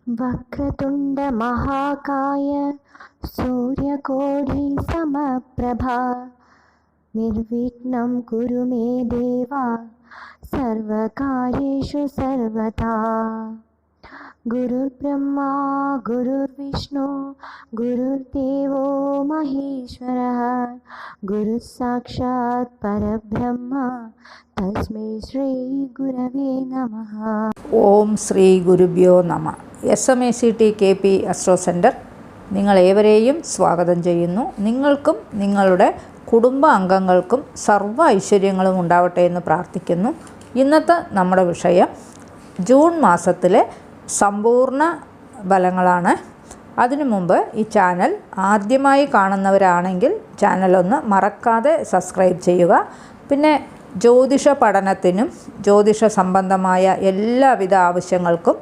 വക്രതുണ്ട മഹാകായ സൂര്യകോടി സമപ്രഭ നിർവിഘ്നം കുരു മേ ദേവ സർവകാര്യേഷു സർവദാ. ഗുരുർബ്രഹ്മ ഗുരുർവിഷ്ണു ഗുരുർദേവോ മഹേശ്വരഃ ഗുരുഃ സാക്ഷാത് പരബ്രഹ്മ തസ്മൈ ശ്രീ ഗുരവേ നമഃ. ഓം ശ്രീ ഗുരുഭ്യോ നമ. SMACT KP അസ്ട്രോ സെൻറ്റർ നിങ്ങളേവരെയും സ്വാഗതം ചെയ്യുന്നു. നിങ്ങൾക്കും നിങ്ങളുടെ കുടുംബ അംഗങ്ങൾക്കും സർവ്വ ഐശ്വര്യങ്ങളും ഉണ്ടാവട്ടെ എന്ന് പ്രാർത്ഥിക്കുന്നു. ഇന്നത്തെ നമ്മുടെ വിഷയം ജൂൺ മാസത്തിലെ സമ്പൂർണ്ണ ഫലങ്ങളാണ്. അതിനു മുമ്പ് ഈ ചാനൽ ആദ്യമായി കാണുന്നവരാണെങ്കിൽ ചാനലൊന്ന് മറക്കാതെ സബ്സ്ക്രൈബ് ചെയ്യുക. പിന്നെ ജ്യോതിഷ പഠനത്തിനും ജ്യോതിഷ സംബന്ധമായ എല്ലാവിധ ആവശ്യങ്ങൾക്കും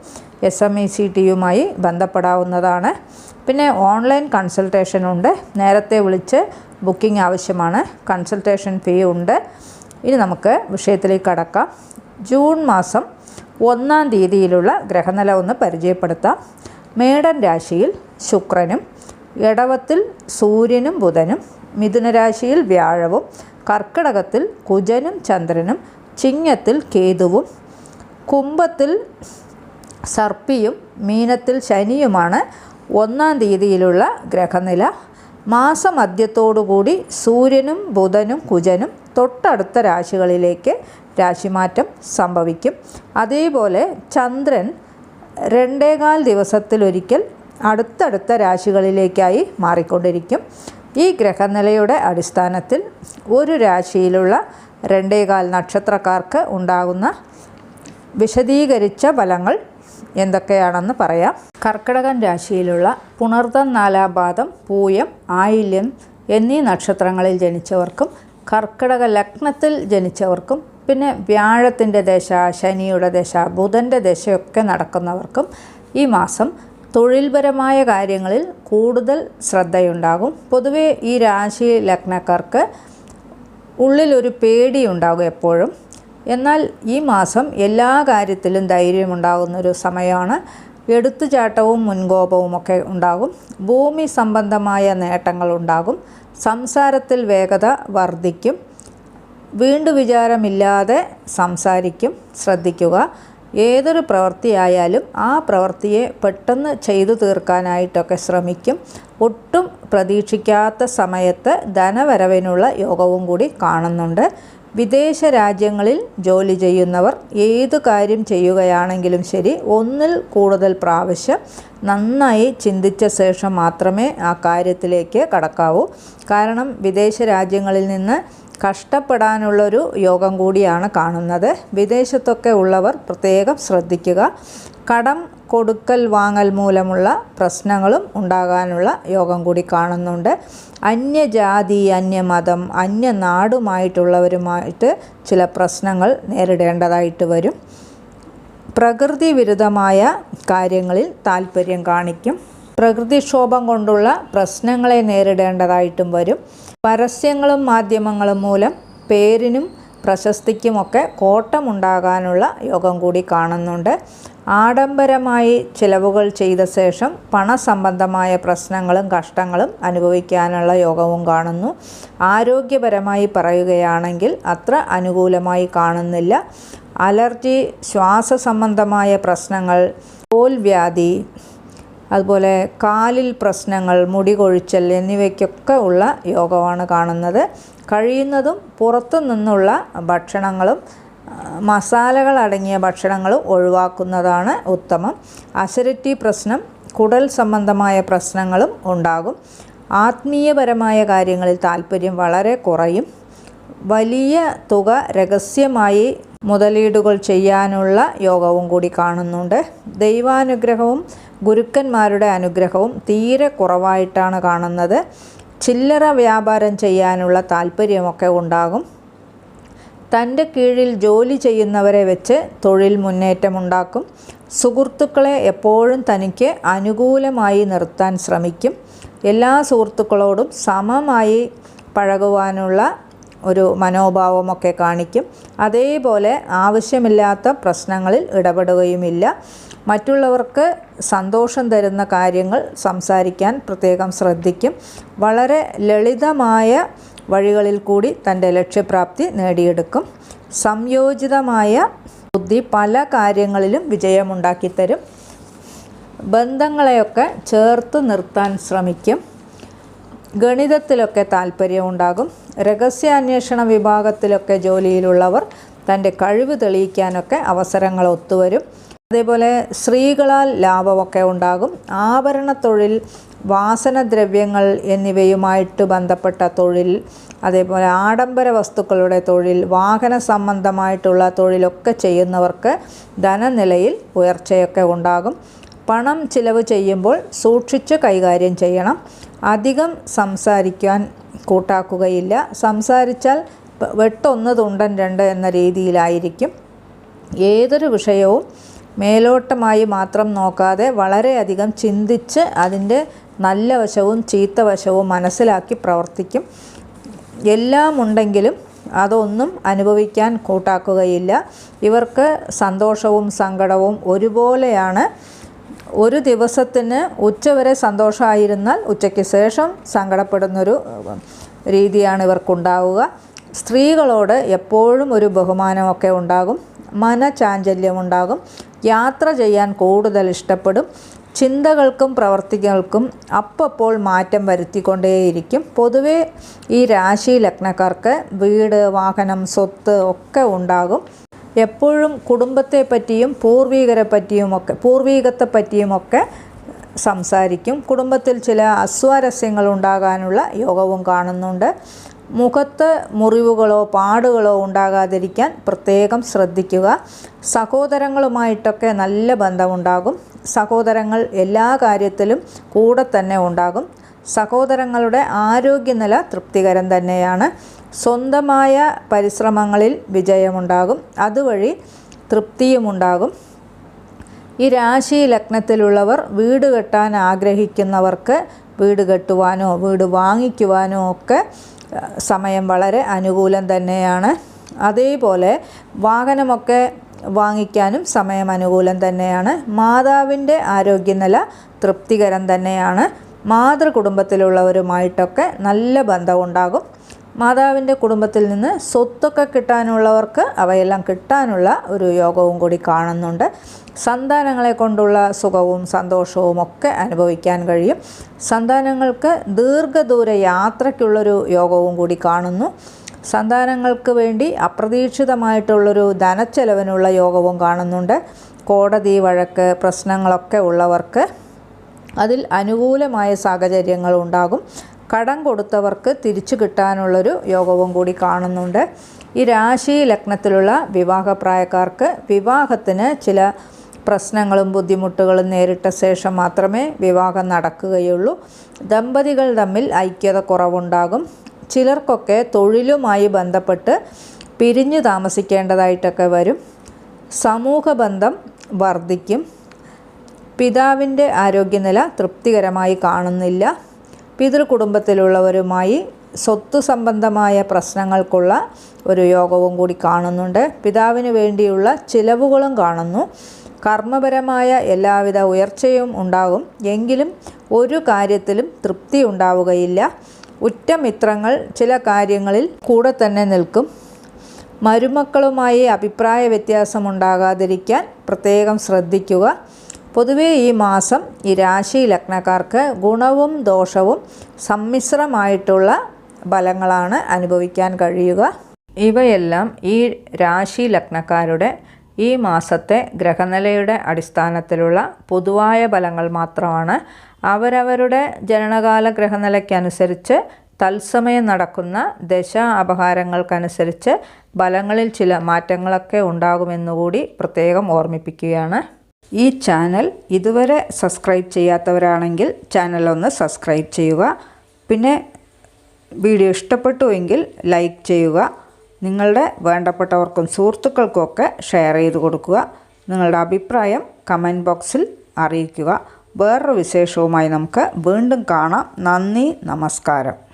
SMACTയുമായി ബന്ധപ്പെടാവുന്നതാണ്. പിന്നെ ഓൺലൈൻ കൺസൾട്ടേഷനുണ്ട്. നേരത്തെ വിളിച്ച് ബുക്കിംഗ് ആവശ്യമാണ്. കൺസൾട്ടേഷൻ ഫീ ഉണ്ട്. ഇനി നമുക്ക് വിഷയത്തിലേക്ക് കടക്കാം. ജൂൺ മാസം 1-ാം തീയതിയിലുള്ള ഗ്രഹനില ഒന്ന് പരിചയപ്പെടുത്താം. മേടൻ രാശിയിൽ ശുക്രനും, ഇടവത്തിൽ സൂര്യനും ബുധനും, മിഥുനരാശിയിൽ വ്യാഴവും, കർക്കിടകത്തിൽ കുജനും ചന്ദ്രനും, ചിങ്ങത്തിൽ കേതുവും, കുംഭത്തിൽ സർപ്പിയും, മീനത്തിൽ ശനിയുമാണ് 1-ാം തീയതിയിലുള്ള ഗ്രഹനില. മാസമധ്യത്തോടുകൂടി സൂര്യനും ബുധനും കുജനും തൊട്ടടുത്ത രാശികളിലേക്ക് രാശിമാറ്റം സംഭവിക്കും. അതേപോലെ ചന്ദ്രൻ 2.25 ദിവസത്തിലൊരിക്കൽ അടുത്തടുത്ത രാശികളിലേക്കായി മാറിക്കൊണ്ടിരിക്കും. ഈ ഗ്രഹനിലയുടെ അടിസ്ഥാനത്തിൽ ഒരു രാശിയിലുള്ള 2.25 നക്ഷത്രക്കാർക്ക് ഉണ്ടാകുന്ന വിശദീകരിച്ച ഫലങ്ങൾ എന്തൊക്കെയാണെന്ന് പറയാം. കർക്കിടകൻ രാശിയിലുള്ള പുണർതം 4-ാം പാദം, പൂയം, ആയില്യം എന്നീ നക്ഷത്രങ്ങളിൽ ജനിച്ചവർക്കും, കർക്കിടക ലഗ്നത്തിൽ ജനിച്ചവർക്കും, പിന്നെ വ്യാഴത്തിൻ്റെ ദശ, ശനിയുടെ ദശ, ബുധൻ്റെ ദശയൊക്കെ നടക്കുന്നവർക്കും ഈ മാസം തൊഴിൽപരമായ കാര്യങ്ങളിൽ കൂടുതൽ ശ്രദ്ധയുണ്ടാകും. പൊതുവേ ഈ രാശി ലഗ്നക്കാർക്ക് ഉള്ളിലൊരു പേടിയുണ്ടാകും എപ്പോഴും. എന്നാൽ ഈ മാസം എല്ലാ കാര്യത്തിലും ധൈര്യമുണ്ടാകുന്നൊരു സമയമാണ്. എടുത്തുചാട്ടവും മുൻകോപവും ഒക്കെ ഉണ്ടാകും. ഭൂമി സംബന്ധമായ നേട്ടങ്ങളുണ്ടാകും. സംസാരത്തിൽ വേഗത വർദ്ധിക്കും. വീണ്ടു വിചാരമില്ലാതെ സംസാരിക്കും. ശ്രദ്ധിക്കുക. ഏതൊരു പ്രവൃത്തിയായാലും ആ പ്രവൃത്തിയെ പെട്ടെന്ന് ചെയ്തു തീർക്കാനായിട്ടൊക്കെ ശ്രമിക്കും. ഒട്ടും പ്രതീക്ഷിക്കാത്ത സമയത്ത് ധനവരവിനുള്ള യോഗവും കൂടി കാണുന്നുണ്ട്. വിദേശ രാജ്യങ്ങളിൽ ജോലി ചെയ്യുന്നവർ ഏതു കാര്യം ചെയ്യുകയാണെങ്കിലും ശരി, ഒന്നിൽ കൂടുതൽ പ്രാവശ്യം നന്നായി ചിന്തിച്ച ശേഷം മാത്രമേ ആ കാര്യത്തിലേക്ക് കടക്കാവൂ. കാരണം വിദേശ രാജ്യങ്ങളിൽ നിന്ന് കഷ്ടപ്പെടാനുള്ളൊരു യോഗം കൂടിയാണ് കാണുന്നത്. വിദേശത്തൊക്കെ ഉള്ളവർ പ്രത്യേകം ശ്രദ്ധിക്കുക. കടം കൊടുക്കൽ വാങ്ങൽ മൂലമുള്ള പ്രശ്നങ്ങളും ഉണ്ടാകാനുള്ള യോഗം കൂടി കാണുന്നുണ്ട്. അന്യജാതി, അന്യമതം, അന്യനാടുമായിട്ടുള്ളവരുമായിട്ട് ചില പ്രശ്നങ്ങൾ നേരിടേണ്ടതായിട്ട് വരും. പ്രകൃതി വിരുദ്ധമായ കാര്യങ്ങളിൽ താല്പര്യം കാണിക്കും. പ്രകൃതിക്ഷോഭം കൊണ്ടുള്ള പ്രശ്നങ്ങളെ നേരിടേണ്ടതായിട്ടും വരും. പരസ്യങ്ങളും മാധ്യമങ്ങളും മൂലം പേരിനും പ്രശസ്തിക്കുമൊക്കെ കോട്ടമുണ്ടാകാനുള്ള യോഗം കൂടി കാണുന്നുണ്ട്. ആഡംബരമായി ചിലവുകൾ ചെയ്ത ശേഷം പണസംബന്ധമായ പ്രശ്നങ്ങളും കഷ്ടങ്ങളും അനുഭവിക്കാനുള്ള യോഗവും കാണുന്നു. ആരോഗ്യപരമായി പറയുകയാണെങ്കിൽ അത്ര അനുകൂലമായി കാണുന്നില്ല. അലർജി, ശ്വാസ സംബന്ധമായ പ്രശ്നങ്ങൾ, തോൽവ്യാധി, അതുപോലെ കാലിൽ പ്രശ്നങ്ങൾ, മുടി കൊഴിച്ചൽ എന്നിവയ്ക്കൊക്കെ ഉള്ള യോഗമാണ് കാണുന്നത്. കഴിയുന്നതും പുറത്തു നിന്നുള്ള ഭക്ഷണങ്ങളും മസാലകൾ അടങ്ങിയ ഭക്ഷണങ്ങളും ഒഴിവാക്കുന്നതാണ് ഉത്തമം. അസിഡിറ്റി പ്രശ്നം, കുടൽ സംബന്ധമായ പ്രശ്നങ്ങളും ഉണ്ടാകും. ആത്മീയപരമായ കാര്യങ്ങളിൽ താല്പര്യം വളരെ കുറയും. വലിയ തുക രഹസ്യമായി മുതലീടുകൾ ചെയ്യാനുള്ള യോഗവും കൂടി കാണുന്നുണ്ട്. ദൈവാനുഗ്രഹവും ഗുരുക്കന്മാരുടെ അനുഗ്രഹവും തീരെ കുറവായിട്ടാണ് കാണുന്നത്. ചില്ലറ വ്യാപാരം ചെയ്യാനുള്ള താല്പര്യമൊക്കെ ഉണ്ടാകും. തൻ്റെ കീഴിൽ ജോലി ചെയ്യുന്നവരെ വെച്ച് തൊഴിൽ മുന്നേറ്റമുണ്ടാക്കും. സുഹൃത്തുക്കളെ എപ്പോഴും തനിക്ക് അനുകൂലമായി നിർത്താൻ ശ്രമിക്കും. എല്ലാ സുഹൃത്തുക്കളോടും സമമായി പഴകുവാനുള്ള ഒരു മനോഭാവമൊക്കെ കാണിക്കും. അതേപോലെ ആവശ്യമില്ലാത്ത പ്രശ്നങ്ങളിൽ ഇടപെടുകയുമില്ല. മറ്റുള്ളവർക്ക് സന്തോഷം തരുന്ന കാര്യങ്ങൾ സംസാരിക്കാൻ പ്രത്യേകം ശ്രദ്ധിക്കും. വളരെ ലളിതമായ വഴികളിൽ കൂടി തൻ്റെ ലക്ഷ്യപ്രാപ്തി നേടിയെടുക്കും. സംയോജിതമായ ബുദ്ധി പല കാര്യങ്ങളിലും വിജയമുണ്ടാക്കിത്തരും. ബന്ധങ്ങളെയൊക്കെ ചേർത്ത് നിർത്താൻ ശ്രമിക്കും. ഗണിതത്തിലൊക്കെ താല്പര്യമുണ്ടാകും. രഹസ്യാന്വേഷണ വിഭാഗത്തിലൊക്കെ ജോലിയിലുള്ളവർ തൻ്റെ കഴിവ് തെളിയിക്കാനൊക്കെ അവസരങ്ങൾ ഒത്തുവരും. അതേപോലെ സ്ത്രീകളാൽ ലാഭമൊക്കെ ഉണ്ടാകും. ആഭരണ തൊഴിൽ, വാസനദ്രവ്യങ്ങൾ എന്നിവയുമായിട്ട് ബന്ധപ്പെട്ട തൊഴിൽ, അതേപോലെ ആഡംബര വസ്തുക്കളുടെ തൊഴിൽ, വാഹന സംബന്ധമായിട്ടുള്ള തൊഴിലൊക്കെ ചെയ്യുന്നവർക്ക് ധനനിലയിൽ ഉയർച്ചയൊക്കെ ഉണ്ടാകും. പണം ചിലവ് ചെയ്യുമ്പോൾ സൂക്ഷിച്ച് കൈകാര്യം ചെയ്യണം. അധികം സംസാരിക്കാൻ കൂട്ടാക്കുകയില്ല. സംസാരിച്ചാൽ വെട്ടൊന്ന് തുണ്ടൻ രണ്ട് എന്ന രീതിയിലായിരിക്കും. ഏതൊരു വിഷയവും മേലോട്ടമായി മാത്രം നോക്കാതെ വളരെയധികം ചിന്തിച്ച് അതിൻ്റെ നല്ല വശവും ചീത്ത വശവും മനസ്സിലാക്കി പ്രവർത്തിക്കും. എല്ലാം ഉണ്ടെങ്കിലും അതൊന്നും അനുഭവിക്കാൻ കൂട്ടാക്കുകയില്ല. ഇവർക്ക് സന്തോഷവും സങ്കടവും ഒരുപോലെയാണ്. ഒരു ദിവസത്തിന് ഉച്ചവരെ സന്തോഷമായിരുന്നാൽ ഉച്ചയ്ക്ക് ശേഷം സങ്കടപ്പെടുന്നൊരു രീതിയാണ് ഇവർക്കുണ്ടാവുക. സ്ത്രീകളോട് എപ്പോഴും ഒരു ബഹുമാനമൊക്കെ ഉണ്ടാകും. മനചാഞ്ചല്യമുണ്ടാകും. യാത്ര ചെയ്യാൻ കൂടുതൽ ഇഷ്ടപ്പെടും. ചിന്തകൾക്കും പ്രവർത്തികൾക്കും അപ്പോൾ മാറ്റം വരുത്തിക്കൊണ്ടേയിരിക്കും. പൊതുവേ ഈ രാശി ലഗ്നക്കാർക്ക് വീട്, വാഹനം, സ്വത്ത് ഒക്കെ ഉണ്ടാകും. എപ്പോഴും കുടുംബത്തെ പറ്റിയും പൂർവീകത്തെ പറ്റിയുമൊക്കെ സംസാരിക്കും. കുടുംബത്തിൽ ചില അസ്വാരസ്യങ്ങൾ ഉണ്ടാകാനുള്ള യോഗവും കാണുന്നുണ്ട്. മുഖത്ത് മുറിവുകളോ പാടുകളോ ഉണ്ടാകാതിരിക്കാൻ പ്രത്യേകം ശ്രദ്ധിക്കുക. സഹോദരങ്ങളുമായിട്ടൊക്കെ നല്ല ബന്ധമുണ്ടാകും. സഹോദരങ്ങൾ എല്ലാ കാര്യത്തിലും കൂടെ തന്നെ ഉണ്ടാകും. സഹോദരങ്ങളുടെ ആരോഗ്യനില തൃപ്തികരം തന്നെയാണ്. സ്വന്തമായ പരിശ്രമങ്ങളിൽ വിജയമുണ്ടാകും. അതുവഴി തൃപ്തിയുമുണ്ടാകും. ഈ രാശി ലഗ്നത്തിലുള്ളവർ വീട് കെട്ടാൻ ആഗ്രഹിക്കുന്നവർക്ക് വീട് കെട്ടുവാനോ വീട് വാങ്ങിക്കുവാനോ ഒക്കെ സമയം വളരെ അനുകൂലം തന്നെയാണ്. അതേപോലെ വാഹനമൊക്കെ വാങ്ങിക്കാനും സമയം അനുകൂലം തന്നെയാണ്. മാതാവിൻ്റെ ആരോഗ്യനില തൃപ്തികരം തന്നെയാണ്. മാതൃകുടുംബത്തിലുള്ളവരുമായിട്ടൊക്കെ നല്ല ബന്ധമുണ്ടാകും. മാതാവിൻ്റെ കുടുംബത്തിൽ നിന്ന് സ്വത്തൊക്കെ കിട്ടാനുള്ളവർക്ക് അവയെല്ലാം കിട്ടാനുള്ള ഒരു യോഗവും കൂടി കാണുന്നുണ്ട്. സന്താനങ്ങളെ കൊണ്ടുള്ള സുഖവും സന്തോഷവും ഒക്കെ അനുഭവിക്കാൻ കഴിയും. സന്താനങ്ങൾക്ക് ദീർഘദൂര യാത്രയ്ക്കുള്ളൊരു യോഗവും കൂടി കാണുന്നു. സന്താനങ്ങൾക്ക് വേണ്ടി അപ്രതീക്ഷിതമായിട്ടുള്ളൊരു ധനച്ചെലവിനുള്ള യോഗവും കാണുന്നുണ്ട്. കോടതി വഴക്ക് പ്രശ്നങ്ങളൊക്കെ ഉള്ളവർക്ക് അതിൽ അനുകൂലമായ സാഹചര്യങ്ങൾ ഉണ്ടാകും. കടം കൊടുത്തവർക്ക് തിരിച്ചു കിട്ടാനുള്ളൊരു യോഗവും കൂടി കാണുന്നുണ്ട്. ഈ രാശി ലഗ്നത്തിലുള്ള വിവാഹപ്രായക്കാർക്ക് വിവാഹത്തിന് ചില പ്രശ്നങ്ങളും ബുദ്ധിമുട്ടുകളും നേരിട്ട ശേഷം മാത്രമേ വിവാഹം നടക്കുകയുള്ളൂ. ദമ്പതികൾ തമ്മിൽ ഐക്യത കുറവുണ്ടാകും. ചിലർക്കൊക്കെ തൊഴിലുമായി ബന്ധപ്പെട്ട് പിരിഞ്ഞു താമസിക്കേണ്ടതായിട്ടൊക്കെ വരും. സമൂഹ ബന്ധം വർദ്ധിക്കും. പിതാവിൻ്റെ ആരോഗ്യനില തൃപ്തികരമായി കാണുന്നില്ല. പിതൃകുടുംബത്തിലുള്ളവരുമായി സ്വത്ത് സംബന്ധമായ പ്രശ്നങ്ങൾക്കുള്ള ഒരു യോഗവും കൂടി കാണുന്നുണ്ട്. പിതാവിന് വേണ്ടിയുള്ള ചിലവുകളും കാണുന്നു. കർമ്മപരമായ എല്ലാവിധ ഉയർച്ചയും ഉണ്ടാകും. എങ്കിലും ഒരു കാര്യത്തിലും തൃപ്തി ഉണ്ടാവുകയില്ല. ഉറ്റമിത്രങ്ങൾ ചില കാര്യങ്ങളിൽ കൂടെ തന്നെ നിൽക്കും. മരുമക്കളുമായി അഭിപ്രായ വ്യത്യാസമുണ്ടാകാതിരിക്കാൻ പ്രത്യേകം ശ്രദ്ധിക്കുക. പൊതുവേ ഈ മാസം ഈ രാശി ലഗ്നക്കാർക്ക് ഗുണവും ദോഷവും സമ്മിശ്രമായിട്ടുള്ള ഫലങ്ങളാണ് അനുഭവിക്കാൻ കഴിയുക. ഇവയെല്ലാം ഈ രാശി ലഗ്നക്കാരുടെ ഈ മാസത്തെ ഗ്രഹനിലയുടെ അടിസ്ഥാനത്തിലുള്ള പൊതുവായ ഫലങ്ങൾ മാത്രമാണ്. അവരവരുടെ ജനനകാല ഗ്രഹനിലയ്ക്കനുസരിച്ച് തത്സമയം നടക്കുന്ന ദശ അപഹാരങ്ങൾക്കനുസരിച്ച് ഫലങ്ങളിൽ ചില മാറ്റങ്ങളൊക്കെ ഉണ്ടാകുമെന്നുകൂടി പ്രത്യേകം ഓർമ്മിപ്പിക്കുകയാണ്. ഈ ചാനൽ ഇതുവരെ സബ്സ്ക്രൈബ് ചെയ്യാത്തവരാണെങ്കിൽ ചാനലൊന്ന് സബ്സ്ക്രൈബ് ചെയ്യുക. പിന്നെ വീഡിയോ ഇഷ്ടപ്പെട്ടുവെങ്കിൽ ലൈക്ക് ചെയ്യുക. നിങ്ങളുടെ വേണ്ടപ്പെട്ടവർക്കും സുഹൃത്തുക്കൾക്കുമൊക്കെ ഷെയർ ചെയ്ത് കൊടുക്കുക. നിങ്ങളുടെ അഭിപ്രായം കമൻറ്റ് ബോക്സിൽ അറിയിക്കുക. വേറൊരു വിശേഷവുമായി നമുക്ക് വീണ്ടും കാണാം. നന്ദി, നമസ്കാരം.